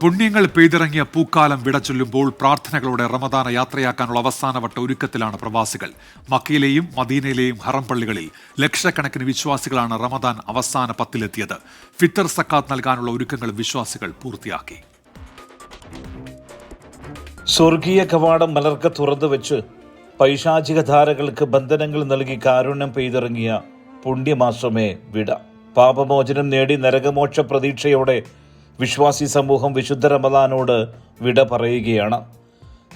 പുണ്യങ്ങൾ പെയ്തിറങ്ങിയ പൂക്കാലം വിടചൊല്ലുമ്പോൾ പ്രാർത്ഥനകളോടെ റമദാന യാത്രയാക്കാനുള്ള അവസാനവട്ട ഒരുക്കത്തിലാണ് പ്രവാസികൾ. മക്കയിലെയും മദീനയിലെയും ഹറം പള്ളികളിൽ ലക്ഷക്കണക്കിന് വിശ്വാസികളാണ് റമദാൻ അവസാന പത്തിലെത്തിയത്. ഫിത്തർ സക്കാത്ത് നൽകാനുള്ള ഒരുക്കങ്ങൾ വിശ്വാസികൾ പൂർത്തിയാക്കി. സ്വർഗീയ കവാടം മലർക്ക തുറന്നു വെച്ച് പൈശാചിക ധാരകൾക്ക് ബന്ധനങ്ങൾ നൽകി കാരുണ്യം പെയ്തിറങ്ങിയ പുണ്യമാസമേ വിട. പാപമോചനം നേടി നരകമോക്ഷ പ്രതീക്ഷയോടെ വിശ്വാസി സമൂഹം വിശുദ്ധ റമദാനോട് വിട പറയുകയാണ്.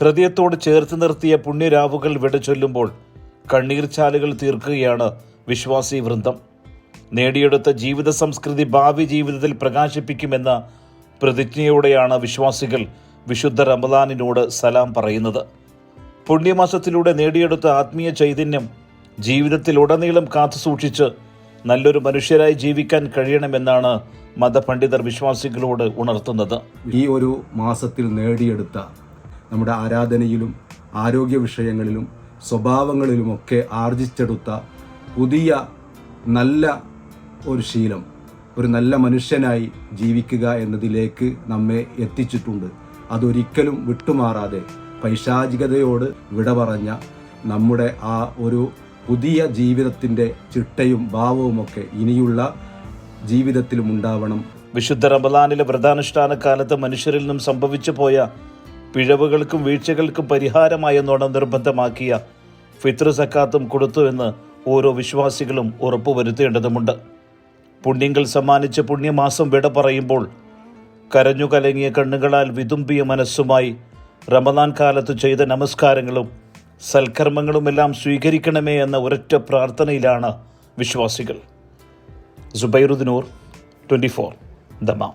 ഹൃദയത്തോട് ചേർത്ത് നിർത്തിയ പുണ്യരാവുകൾ വിട ചൊല്ലുമ്പോൾ കണ്ണീർച്ചാലുകൾ തീർക്കുകയാണ് വിശ്വാസി വൃന്ദം. നേടിയെടുത്ത ജീവിത സംസ്കൃതി ഭാവി ജീവിതത്തിൽ പ്രകാശിപ്പിക്കുമെന്ന പ്രതിജ്ഞയോടെയാണ് വിശ്വാസികൾ വിശുദ്ധ റമദാനിനോട് സലാം പറയുന്നത്. പുണ്യമാസത്തിലൂടെ നേടിയെടുത്ത ആത്മീയ ചൈതന്യം ജീവിതത്തിലുടനീളം കാത്തുസൂക്ഷിച്ച് നല്ലൊരു മനുഷ്യരായി ജീവിക്കാൻ കഴിയണമെന്നാണ് മതപണ്ഡിതർ വിശ്വാസികളോട് ഉണർത്തുന്നത്. ഈ ഒരു മാസത്തിൽ നേടിയെടുത്ത നമ്മുടെ ആരാധനയിലും ആരോഗ്യ വിഷയങ്ങളിലും സ്വഭാവങ്ങളിലുമൊക്കെ ആർജിച്ചെടുത്ത പുതിയ നല്ല ഒരു ശീലം, ഒരു നല്ല മനുഷ്യനായി ജീവിക്കുക എന്നതിലേക്ക് നമ്മെ എത്തിച്ചിട്ടുണ്ട്. അതൊരിക്കലും വിട്ടുമാറാതെ പൈശാചികതയോട് വിട പറഞ്ഞ നമ്മുടെ ആ ഒരു പുതിയ ജീവിതത്തിൻ്റെ ചിട്ടയും ഭാവവുമൊക്കെ ഇനിയുള്ള ജീവിതത്തിലും ഉണ്ടാവണം. വിശുദ്ധ റമദാനിലെ വ്രതാനുഷ്ഠാന കാലത്ത് മനുഷ്യരിൽ നിന്നും സംഭവിച്ചു പോയ പിഴവുകൾക്കും വീഴ്ചകൾക്കും പരിഹാരമായെന്നോണം നിർബന്ധമാക്കിയ ഫിത്ർ സക്കാത്തും കൊടുത്തുവെന്ന് ഓരോ വിശ്വാസികളും ഉറപ്പുവരുത്തേണ്ടതുണ്ട്. പുണ്യങ്ങൾ സമ്മാനിച്ച് പുണ്യമാസം വിട പറയുമ്പോൾ കരഞ്ഞു കലങ്ങിയ കണ്ണുകളാൽ വിതുമ്പിയ മനസ്സുമായി റമദാൻ കാലത്ത് ചെയ്ത നമസ്കാരങ്ങളും സൽക്കർമ്മങ്ങളുമെല്ലാം സ്വീകരിക്കണമേ എന്ന ഒരൊറ്റ പ്രാർത്ഥനയിലാണ് വിശ്വാസികൾ. സുബൈറുദ്ദീൻ 24 ദമാം.